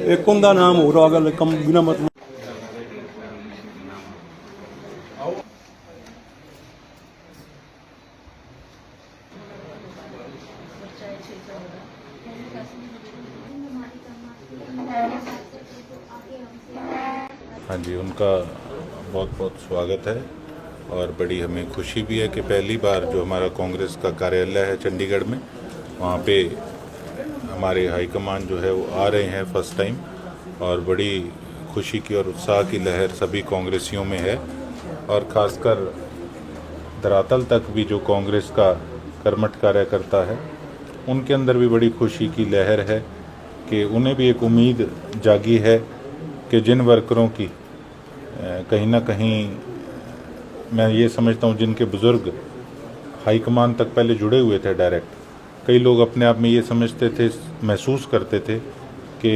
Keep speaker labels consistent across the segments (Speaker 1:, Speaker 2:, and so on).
Speaker 1: एक उनका नाम हो रहा गल कम बिना मतलब
Speaker 2: हाँ जी, उनका बहुत बहुत स्वागत है और बड़ी हमें खुशी भी है कि पहली बार जो हमारा कांग्रेस का कार्यालय है चंडीगढ़ में, वहाँ पे हमारे हाईकमान जो है वो आ रहे हैं फर्स्ट टाइम, और बड़ी खुशी की और उत्साह की लहर सभी कांग्रेसियों में है। और ख़ासकर धरातल तक भी जो कांग्रेस का कर्मठ कार्यकर्ता है, उनके अंदर भी बड़ी खुशी की लहर है कि उन्हें भी एक उम्मीद जागी है कि जिन वर्करों की कहीं ना कहीं मैं ये समझता हूँ जिनके बुज़ुर्ग हाईकमान तक पहले जुड़े हुए थे डायरेक्ट, कई लोग अपने आप में ये समझते थे, महसूस करते थे कि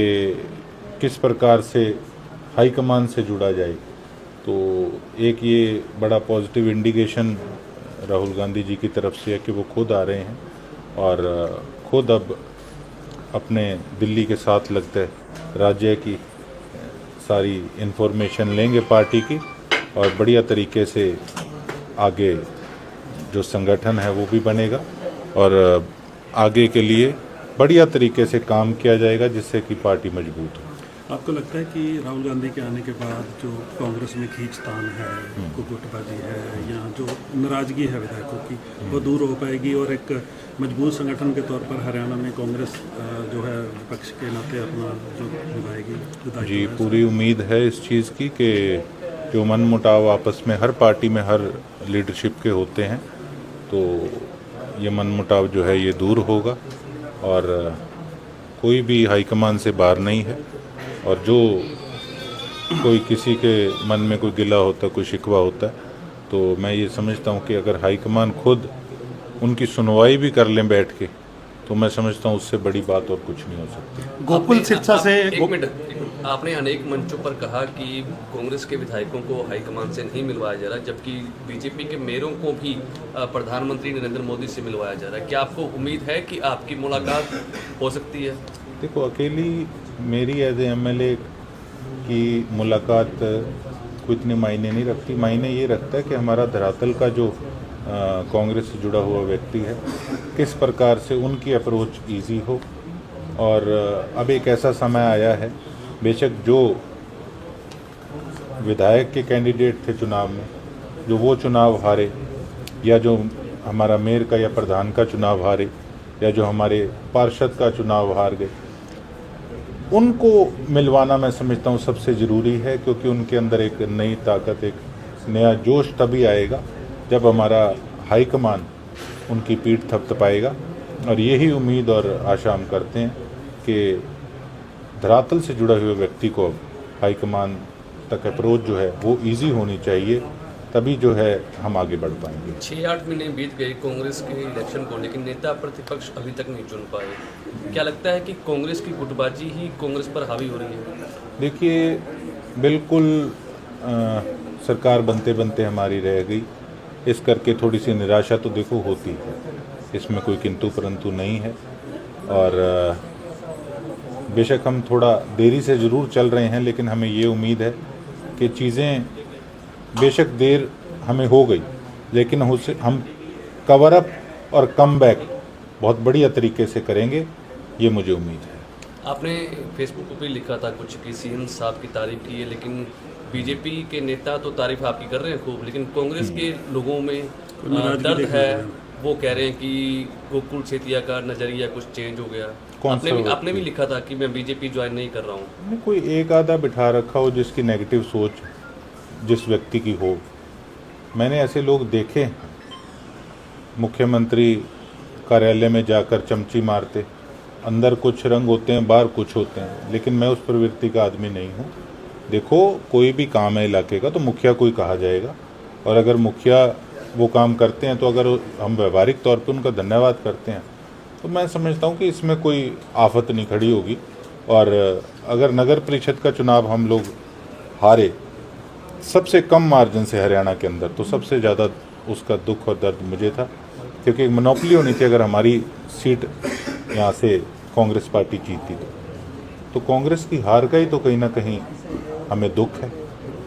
Speaker 2: किस प्रकार से हाईकमान से जुड़ा जाए। तो एक ये बड़ा पॉजिटिव इंडिकेशन राहुल गांधी जी की तरफ से है कि वो खुद आ रहे हैं और खुद अब अपने दिल्ली के साथ लगते राज्य की सारी इन्फॉर्मेशन लेंगे पार्टी की, और बढ़िया तरीके से आगे जो संगठन है वो भी बनेगा और आगे के लिए बढ़िया तरीके से काम किया जाएगा जिससे कि पार्टी मजबूत हो।
Speaker 3: आपको लगता है कि राहुल गांधी के आने के बाद जो कांग्रेस में खींचतान है, गुटबाजी है या जो नाराजगी है विधायकों की, वो दूर हो पाएगी और एक मजबूत संगठन के तौर पर हरियाणा में कांग्रेस जो है विपक्ष के नाते अपना जो निभाएगी?
Speaker 2: जी, पूरी उम्मीद है इस चीज़ की कि जो मन मुटाव आपस में हर पार्टी में हर लीडरशिप के होते हैं, तो ये मन मुटाव जो है ये दूर होगा और कोई भी हाईकमान से बाहर नहीं है। और जो कोई किसी के मन में कोई गिला होता, कोई शिकवा होता है, तो मैं ये समझता हूँ कि अगर हाईकमान खुद उनकी सुनवाई भी कर लें बैठ के, तो मैं समझता हूँ उससे बड़ी बात और कुछ नहीं हो सकती।
Speaker 4: गोकुल शिक्षा से
Speaker 5: एक मिनट, आपने अनेक मंचों पर कहा कि कांग्रेस के विधायकों को हाईकमान से नहीं मिलवाया जा रहा, जबकि बीजेपी के मेयरों को भी प्रधानमंत्री नरेंद्र मोदी से मिलवाया जा रहा है। क्या आपको उम्मीद है कि आपकी मुलाकात हो सकती है?
Speaker 2: देखो, अकेली मेरी एज एमएलए की मुलाकात को इतने मायने नहीं रखती। मायने ये रखता है कि हमारा धरातल का जो कांग्रेस से जुड़ा हुआ व्यक्ति है, किस प्रकार से उनकी अप्रोच इजी हो। और अब एक ऐसा समय आया है, बेशक जो विधायक के कैंडिडेट थे चुनाव में, जो वो चुनाव हारे, या जो हमारा मेयर का या प्रधान का चुनाव हारे, या जो हमारे पार्षद का चुनाव हार गए, उनको मिलवाना मैं समझता हूँ सबसे ज़रूरी है, क्योंकि उनके अंदर एक नई ताकत, एक नया जोश तभी आएगा जब हमारा हाईकमान उनकी पीठ थपथपाएगा। और यही उम्मीद और आशा हम करते हैं कि धरातल से जुड़े हुए व्यक्ति को हाईकमान तक अप्रोच जो है वो इजी होनी चाहिए, तभी जो है हम आगे बढ़ पाएंगे।
Speaker 5: 6-8 महीने बीत गए कांग्रेस के इलेक्शन को, लेकिन नेता प्रतिपक्ष अभी तक नहीं चुन पाए। क्या लगता है कि कांग्रेस की गुटबाजी ही कांग्रेस पर हावी हो रही है?
Speaker 2: देखिए, बिल्कुल सरकार बनते बनते हमारी रह गई, इस करके थोड़ी सी निराशा तो देखो होती है, इसमें कोई किंतु परंतु नहीं है। और बेशक हम थोड़ा देरी से ज़रूर चल रहे हैं, लेकिन हमें ये उम्मीद है कि चीज़ें बेशक देर हमें हो गई, लेकिन हम कवर अप और कम बैक बहुत बढ़िया तरीके से करेंगे, ये मुझे उम्मीद है।
Speaker 5: आपने फेसबुक पर भी लिखा था कुछ कि सीएम साहब की तारीफ की है, लेकिन बीजेपी के नेता तो तारीफ आपकी कर रहे हैं खूब, लेकिन कांग्रेस के लोगों में दर्द है। वो कह रहे हैं कि गोकुल सेतिया का नज़रिया कुछ चेंज हो गया। आपने भी लिखा था कि मैं बीजेपी ज्वाइन नहीं कर रहा हूँ।
Speaker 2: कोई एक आधा बिठा रखा हो जिसकी नेगेटिव सोच जिस व्यक्ति की हो, मैंने ऐसे लोग देखे हैं मुख्यमंत्री कार्यालय में जाकर चमची मारते, अंदर कुछ रंग होते हैं, बाहर कुछ होते हैं, लेकिन मैं उस प्रवृत्ति का आदमी नहीं हूँ। देखो, कोई भी काम है इलाके का तो मुखिया को ही कहा जाएगा, और अगर मुखिया वो काम करते हैं तो अगर हम व्यवहारिक तौर पे उनका धन्यवाद करते हैं, तो मैं समझता हूँ कि इसमें कोई आफत नहीं खड़ी होगी। और अगर नगर परिषद का चुनाव हम लोग हारे सबसे कम मार्जिन से हरियाणा के अंदर, तो सबसे ज़्यादा उसका दुख और दर्द मुझे था, क्योंकि एक मोनोपोली होनी थी अगर हमारी सीट यहाँ से कांग्रेस पार्टी जीती तो। तो कांग्रेस की हार का ही तो कहीं ना कहीं हमें दुख है,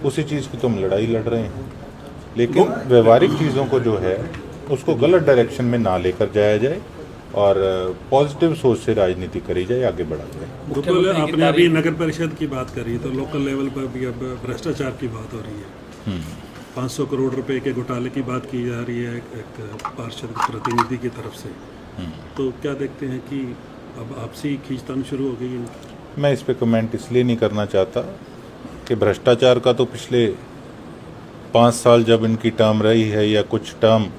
Speaker 2: उसी चीज़ की तो हम लड़ाई लड़ रहे हैं। लेकिन व्यवहारिक चीज़ों को जो है उसको गलत डायरेक्शन में ना लेकर जाया जाए और पॉजिटिव सोच से राजनीति करी जाए, आगे बढ़ा जाए।
Speaker 3: गोपाल, आपने अभी नगर परिषद की बात करी तो लोकल लेवल पर भी अब भ्रष्टाचार की बात हो रही है। 500 करोड़ रुपए के घोटाले की बात की जा रही है एक पार्षद प्रतिनिधि की तरफ से। तो क्या देखते हैं कि अब आपसी खींचतान शुरू हो गई है?
Speaker 2: मैं इस पे कमेंट इसलिए नहीं करना चाहता कि भ्रष्टाचार का तो पिछले 5 साल जब इनकी टर्म रही है या कुछ टर्म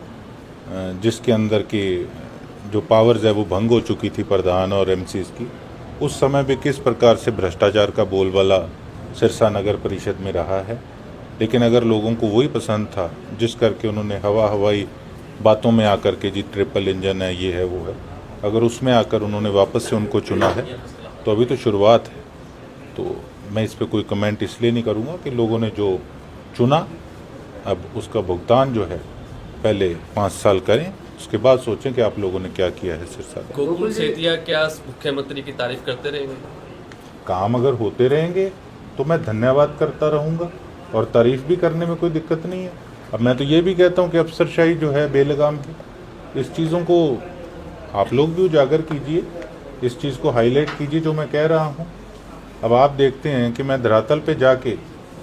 Speaker 2: जिसके अंदर की जो पावर्स है वो भंग हो चुकी थी प्रधान और एमसीज की, उस समय भी किस प्रकार से भ्रष्टाचार का बोलबाला सिरसा नगर परिषद में रहा है। लेकिन अगर लोगों को वही पसंद था जिस करके उन्होंने हवाई बातों में आकर के जी ट्रिपल इंजन है, ये है, वो है, अगर उसमें आकर उन्होंने वापस से उनको चुना है तो अभी तो शुरुआत है। तो मैं इस पर कोई कमेंट इसलिए नहीं करूँगा कि लोगों ने जो चुना अब उसका भुगतान जो है पहले 5 साल करें, उसके बाद सोचें कि आप लोगों ने क्या किया है सिरसा का।
Speaker 5: गोकुल सेतिया क्या मुख्यमंत्री की तारीफ करते रहेंगे?
Speaker 2: काम अगर होते रहेंगे तो मैं धन्यवाद करता रहूँगा और तारीफ भी करने में कोई दिक्कत नहीं है। अब मैं तो ये भी कहता हूँ कि अफसरशाही जो है बेलगाम है, इस चीज़ों को आप लोग भी उजागर कीजिए, इस चीज़ को हाईलाइट कीजिए जो मैं कह रहा हूँ। अब आप देखते हैं कि मैं धरातल पे जाके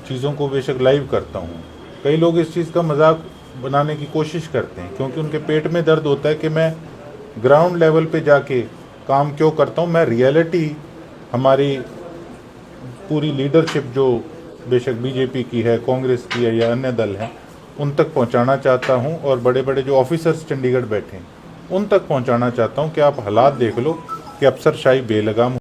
Speaker 2: चीज़ों को बेशक लाइव करता हूँ, कई लोग इस चीज़ का मजाक बनाने की कोशिश करते हैं क्योंकि उनके पेट में दर्द होता है कि मैं ग्राउंड लेवल पे जाके काम क्यों करता हूँ। मैं रियलिटी हमारी पूरी लीडरशिप जो बेशक बीजेपी की है, कांग्रेस की है या अन्य दल हैं, उन तक पहुंचाना चाहता हूं और बड़े बड़े जो ऑफिसर्स चंडीगढ़ बैठे हैं उन तक पहुंचाना चाहता हूं कि आप हालात देख लो कि अफसरशाही बेलगाम